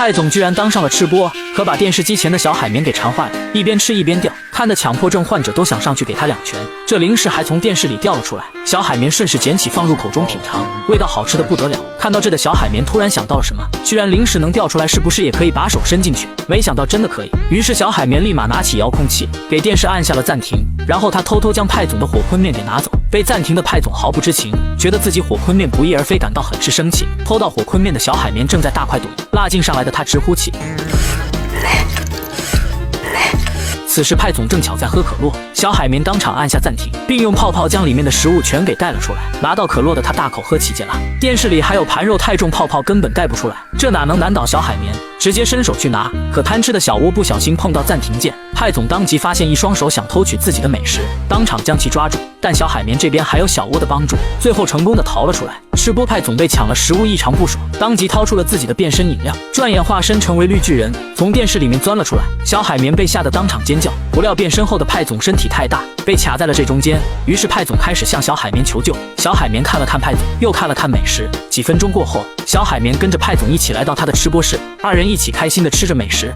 派总居然当上了吃播，可把电视机前的小海绵给馋坏了，一边吃一边掉，看得强迫症患者都想上去给他2拳。这零食还从电视里掉了出来，小海绵顺势捡起放入口中品尝，味道好吃的不得了。看到这的小海绵突然想到了什么，居然零食能掉出来，是不是也可以把手伸进去？没想到真的可以，于是小海绵立马拿起遥控器，给电视按下了暂停，然后他偷偷将派总的火坤面给拿走。被暂停的派总毫不知情，觉得自己火坤面不翼而飞，感到很是生气。偷到火坤面的小海绵正在大快朵颐，辣劲上来的他直呼气。此时派总正巧在喝可乐，小海绵当场按下暂停，并用泡泡将里面的食物全给带了出来。拿到可乐的他大口喝起劲来，电视里还有盘肉太重，泡泡根本带不出来，这哪能难倒小海绵？直接伸手去拿，可贪吃的小窝不小心碰到暂停键，派总当即发现一双手想偷取自己的美食，当场将其抓住。但小海绵这边还有小窝的帮助，最后成功的逃了出来。吃播派总被抢了食物异常不爽，当即掏出了自己的变身饮料，转眼化身成为绿巨人，从电视里面钻了出来。小海绵被吓得当场尖叫，不料变身后的派总身体太大，被卡在了这中间，于是派总开始向小海绵求救。小海绵看了看派总，又看了看美食。几分钟过后，小海绵跟着派总一起来到他的吃播室，二人一起开心的吃着美食。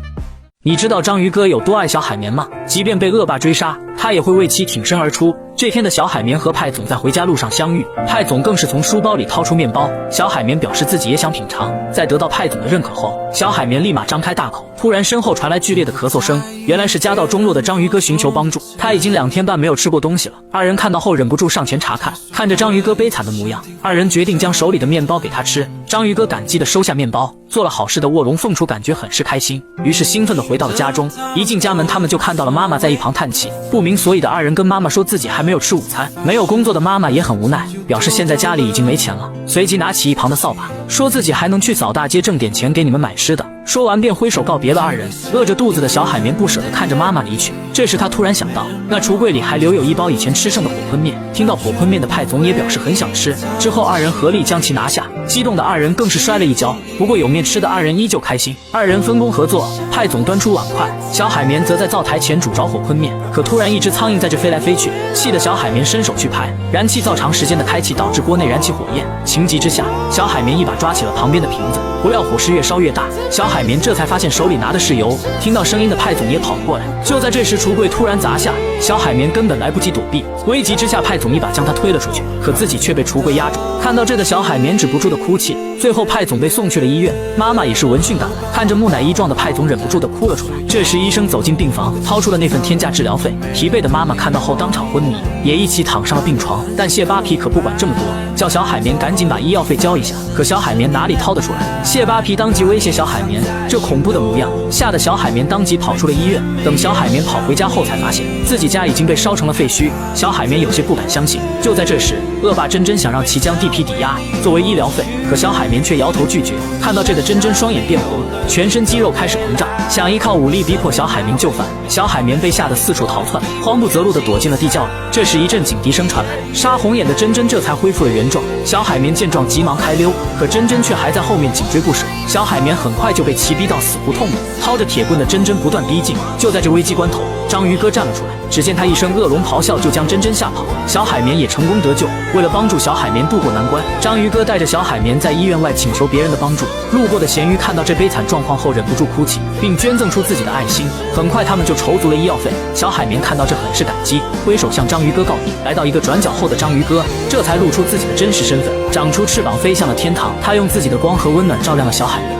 你知道章鱼哥有多爱小海绵吗？即便被恶霸追杀，他也会为其挺身而出。这天的小海绵和派总在回家路上相遇，派总更是从书包里掏出面包，小海绵表示自己也想品尝。在得到派总的认可后，小海绵立马张开大口，突然身后传来剧烈的咳嗽声，原来是家道中落的章鱼哥寻求帮助，他已经2天半没有吃过东西了。二人看到后忍不住上前查看，看着章鱼哥悲惨的模样，二人决定将手里的面包给他吃。章鱼哥感激地收下面包，做了好事的卧龙凤雏感觉很是开心，于是兴奋地回到了家中。一进家门，他们就看到了妈妈在一旁叹气，不明所以的二人跟妈妈说自己还没有吃午餐。没有工作的妈妈也很无奈，表示现在家里已经没钱了，随即拿起一旁的扫把，说自己还能去扫大街挣点钱给你们买吃的。说完便挥手告别了二人。饿着肚子的小海绵不舍得看着妈妈离去，这时他突然想到，那橱柜里还留有一包以前吃剩的火坤面。听到火坤面的派总也表示很想吃，之后二人合力将其拿下，激动的二人更是摔了一跤。不过有面吃的二人依旧开心，二人分工合作，派总端出碗筷，小海绵则在灶台前煮着火坤面。可突然一只苍蝇在这飞来飞去，气得小海绵伸手去拍，燃气灶长时间的开启导致锅内燃起火焰，情急之下，小海绵一把抓起了旁边的瓶子，不料火势越烧越大，小海绵这才发现手里拿的是油。听到声音的派总也跑了过来，就在这时橱柜突然砸下，小海绵根本来不及躲避，危急之下派总一把将他推了出去，可自己却被橱柜压住。看到这的小海绵止不住的哭泣，最后派总被送去了医院。妈妈也是闻讯赶来，看着木乃伊状的派总忍不住的哭了出来。这时医生走进病房，掏出了那份天价治疗费，疲惫的妈妈看到后当场昏迷，也一起躺上了病床。但谢扒皮可不管这么多，叫小海绵赶紧把医药费交一下。可小海绵哪里掏得出来，谢扒皮当即威胁小海绵，这恐怖的模样吓得小海绵当即跑出了医院。等小海绵跑回家后，才发现自己家已经被烧成了废墟。小海绵有些不敢相信。就在这时，恶霸珍珍想让其将地皮抵押作为医疗费，可小海绵却摇头拒绝。看到这的珍珍双眼变红，全身肌肉开始膨胀，想依靠武力逼迫小海绵就范。小海绵被吓得四处逃窜，慌不择路地躲进了地窖里。这时一阵警笛声传来，杀红眼的珍珍这才恢复了原状。小海绵见状急忙开溜，可珍珍却还在后面紧追不舍。小海绵很快就被其逼到死胡同里，掏着铁棍的珍珍不断逼近。就在这危机关头，章鱼哥站了出来，只见他一声恶龙咆哮就将珍珍吓跑，小海绵也成功得救。为了帮助小海绵渡过难关，章鱼哥带着小海绵在医院外请求别人的帮助。路过的咸鱼看到这悲惨状况后忍不住哭泣，并捐赠出自己的爱心。很快他们就筹足了医药费。小海绵看到这很是感激，挥手向章鱼哥告别。来到一个转角后的章鱼哥这才露出自己的真实身份，长出翅膀飞向了天堂。他用自己的光和温暖照亮了小海绵。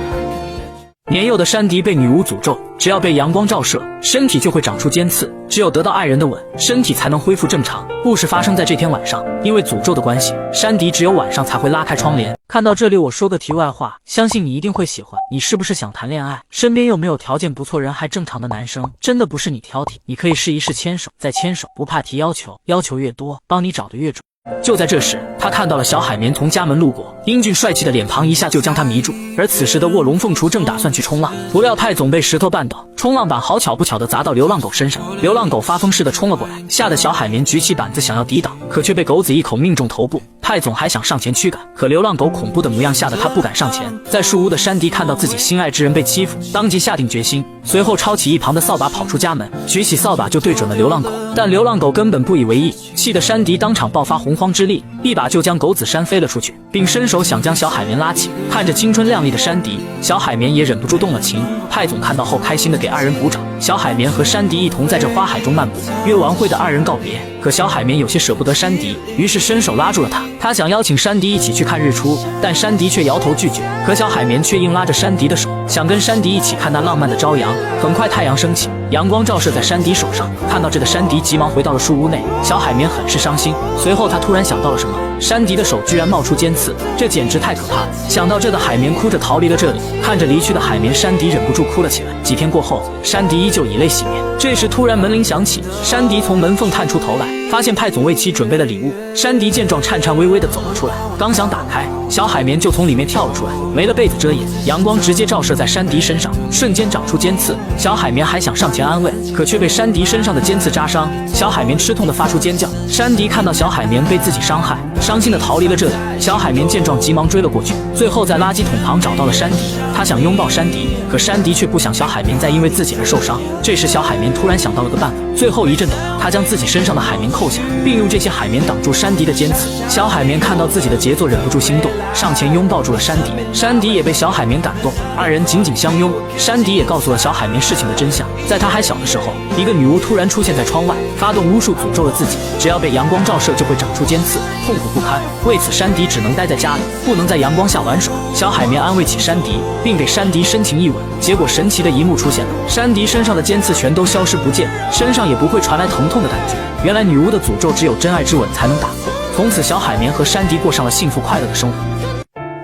年幼的山迪被女巫诅咒，只要被阳光照射，身体就会长出尖刺，只有得到爱人的吻，身体才能恢复正常。故事发生在这天晚上，因为诅咒的关系，山迪只有晚上才会拉开窗帘。看到这里，我说个题外话，相信你一定会喜欢。你是不是想谈恋爱，身边又没有条件不错人还正常的男生？真的不是你挑剔，你可以试一试牵手，再牵手，不怕提要求，要求越多，帮你找的越准。就在这时，他看到了小海绵从家门路过，英俊帅气的脸庞一下就将他迷住。而此时的卧龙凤雏正打算去冲浪，不料派总被石头绊倒，冲浪板好巧不巧的砸到流浪狗身上，流浪狗发疯似的冲了过来，吓得小海绵举起板子想要抵挡，可却被狗子一口命中头部。派总还想上前驱赶，可流浪狗恐怖的模样吓得他不敢上前。在树屋的山迪看到自己心爱之人被欺负，当即下定决心，随后抄起一旁的扫把跑出家门，举起扫把就对准了流浪狗，但流浪狗根本不以为意，气得山迪当场爆发洪荒之力，一把就将狗子扇飞了出去，并伸手想将小海绵拉起。看着青春靓丽的山迪，小海绵也忍不住动了情。派总看到后开心的给二人鼓掌。小海绵和山迪一同在这花海中漫步，约完会的二人告别。可小海绵有些舍不得山迪，于是伸手拉住了他。他想邀请山迪一起去看日出，但山迪却摇头拒绝。可小海绵却硬拉着山迪的手，想跟山迪一起看那浪漫的朝阳。很快太阳升起，阳光照射在山迪手上。看到这的山迪急忙回到了树屋内。小海绵很是伤心，随后他突然想到了什么，山迪的手居然冒出尖刺，这简直太可怕了。想到这的海绵哭着逃离了这里。看着离去的海绵，山迪忍不住哭了起来。几天过后，山迪依旧以泪洗面。这时突然门铃响起，山迪从门缝探出头来，发现派总为其准备了礼物。山迪见状颤颤巍巍地走了出来，刚想打开，小海绵就从里面跳了出来，没了被子遮掩，阳光直接照射在山迪身上，瞬间长出尖刺。小海绵还想上前安慰，可却被山迪身上的尖刺扎伤。小海绵吃痛地发出尖叫。山迪看到小海绵被自己伤害，伤心地逃离了这里。小海绵见状急忙追了过去，最后在垃圾桶旁找到了山迪。他想拥抱山迪，可山迪却不想小海绵再因为自己而受伤。这时小海绵突然想到了个办法，最后一震抖，他将自己身上的海绵扣下，并用这些海绵挡住山迪的尖刺。小海绵看到自己的杰作，忍不住心动，上前拥抱住了山迪。山迪也被小海绵感动，二人紧紧相拥。山迪也告诉了小海绵事情的真相。在他还小的时候，一个女巫突然出现在窗外，发动巫术诅咒了自己，只要被阳光照射就会长出尖刺，痛苦不堪。为此山迪只能待在家里，不能在阳光下玩耍。小海绵安慰起山迪，并给山迪深情一吻。结果神奇的一幕出现了，山迪身上的尖刺全都消失不见，身上也不会传来疼痛的感觉。原来女巫的诅咒只有真爱之吻才能打破。从此小海绵和山迪过上了幸福快乐的生活。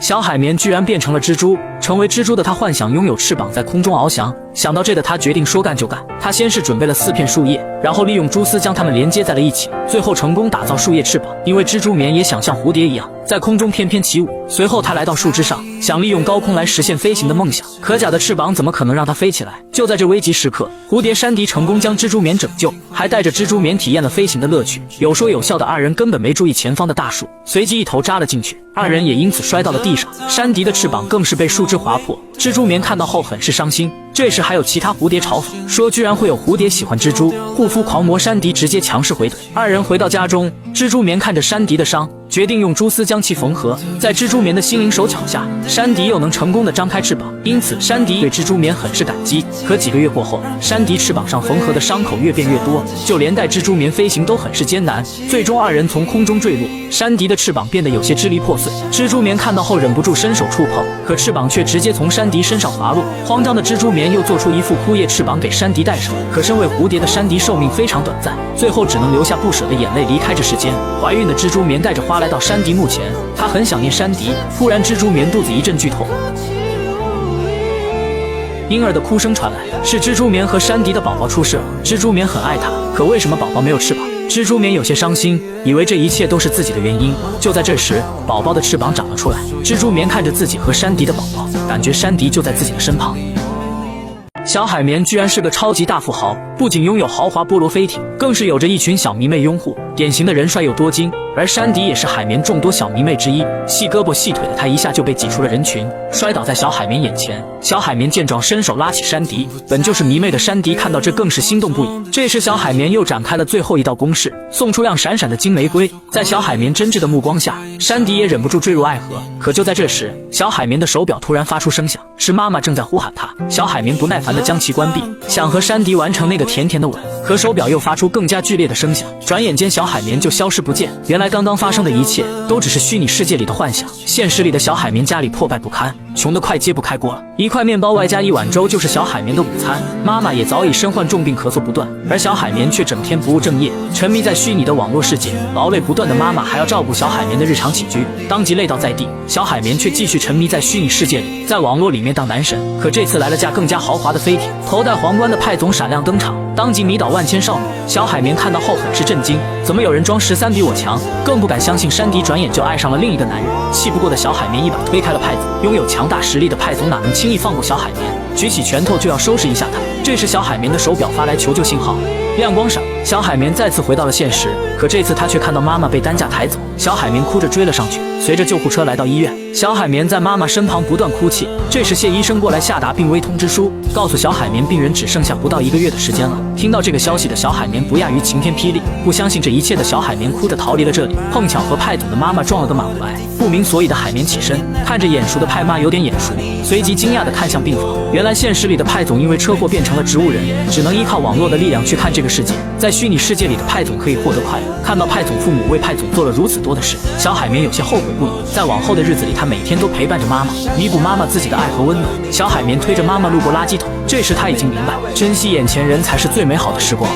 小海绵居然变成了蜘蛛，成为蜘蛛的他幻想拥有翅膀在空中翱翔。想到这的他决定说干就干。他先是准备了4片树叶，然后利用蛛丝将它们连接在了一起，最后成功打造树叶翅膀。因为蜘蛛棉也想像蝴蝶一样在空中翩翩起舞。随后他来到树枝上，想利用高空来实现飞行的梦想。可假的翅膀怎么可能让它飞起来？就在这危急时刻，蝴蝶山迪成功将蜘蛛棉拯救，还带着蜘蛛棉体验了飞行的乐趣。有说有笑的二人根本没注意前方的大树，随即一头扎了进去，二人也因此摔到了地上。山迪的翅膀更是被树枝划破。蜘蛛棉看到后很是伤心。这时还有其他蝴蝶嘲讽说，居然会有蝴蝶喜欢蜘蛛。护肤狂魔山迪直接强势回怼。二人回到家中，蜘蛛棉看着山迪的伤，决定用蛛丝将其缝合。在蜘蛛棉的心灵手巧下，山迪又能成功的张开翅膀，因此山迪对蜘蛛棉很是感激。可几个月过后，山迪翅膀上缝合的伤口越变越多，就连带蜘蛛棉飞行都很是艰难。最终二人从空中坠落，山迪的翅膀变得有些支离破碎。蜘蛛棉看到后忍不住伸手触碰，可翅膀却直接从山迪身上滑落。慌张的蜘蛛棉又做出一副枯叶翅膀给山迪戴上，可身为蝴蝶的山迪寿命非常短暂，最后只能流下不舍的眼泪离开这世间。怀孕的蜘蛛棉带着花来到山迪墓前，她很想念山迪。突然蜘蛛棉肚子一阵剧痛，婴儿的哭声传来，是蜘蛛棉和山迪的宝宝出事了。蜘蛛棉很爱他，可为什么宝宝没有翅膀？蜘蛛棉有些伤心，以为这一切都是自己的原因。就在这时，宝宝的翅膀长了出来。蜘蛛棉看着自己和山迪的宝宝，感觉山迪就在自己的身旁。小海绵居然是个超级大富豪，不仅拥有豪华波罗飞艇，更是有着一群小迷妹拥护，典型的人帅又多金。而山迪也是海绵众多小迷妹之一，细胳膊细腿的他一下就被挤出了人群，摔倒在小海绵眼前。小海绵见状伸手拉起山迪，本就是迷妹的山迪看到这更是心动不已。这时小海绵又展开了最后一道攻势，送出亮闪闪的金玫瑰。在小海绵真挚的目光下，山迪也忍不住坠入爱河。可就在这时，小海绵的手表突然发出声响，是妈妈正在呼喊她。小海绵不耐烦地将其关闭，想和山迪完成那个甜甜的吻，可手表又发出更加剧烈的声响，转眼间小海绵就消失不见。原来刚刚发生的一切都只是虚拟世界里的幻想，现实里的小海绵家里破败不堪，穷得快揭不开锅了。一块面包外加一碗粥就是小海绵的午餐，妈妈也早已身患重病，咳嗽不断，而小海绵却整天不务正业，沉迷在虚拟的网络世界。劳累不断的妈妈还要照顾小海绵的日常起居，当即累到在地，小海绵却继续沉迷在虚拟世界里，在网络里面当男神。可这次来了架更加豪华的飞艇，头戴皇冠的派总闪亮登场，当即迷倒万千少女。小海绵看到后很是震惊，怎么有人装13比我强？更不敢相信山迪转眼就爱上了另一个男人。气不过的小海绵一把推开了派总，拥有强大实力的派总哪能轻易放过小海绵，举起拳头就要收拾一下他。这时，小海绵的手表发来求救信号，亮光闪，小海绵再次回到了现实。可这次他却看到妈妈被担架抬走，小海绵哭着追了上去。随着救护车来到医院，小海绵在妈妈身旁不断哭泣。这时，谢医生过来下达病危通知书，告诉小海绵病人只剩下不到1个月的时间了。听到这个消息的小海绵不亚于晴天霹雳，不相信这一切的小海绵哭着逃离了这里。碰巧和派总的妈妈撞了个满怀，不明所以的海绵起身，看着眼熟的派妈有点眼熟，随即惊讶地看向病房。原来现实里的派总因为车祸变成了植物人，只能依靠网络的力量去看这个世界。在虚拟世界里的派总可以获得快乐。看到派总父母为派总做了如此多的事，小海绵有些后悔不已。在往后的日子里，他每天都陪伴着妈妈，弥补妈妈自己的爱和温暖。小海绵推着妈妈路过垃圾桶，这时他已经明白，珍惜眼前人才是最美好的时光。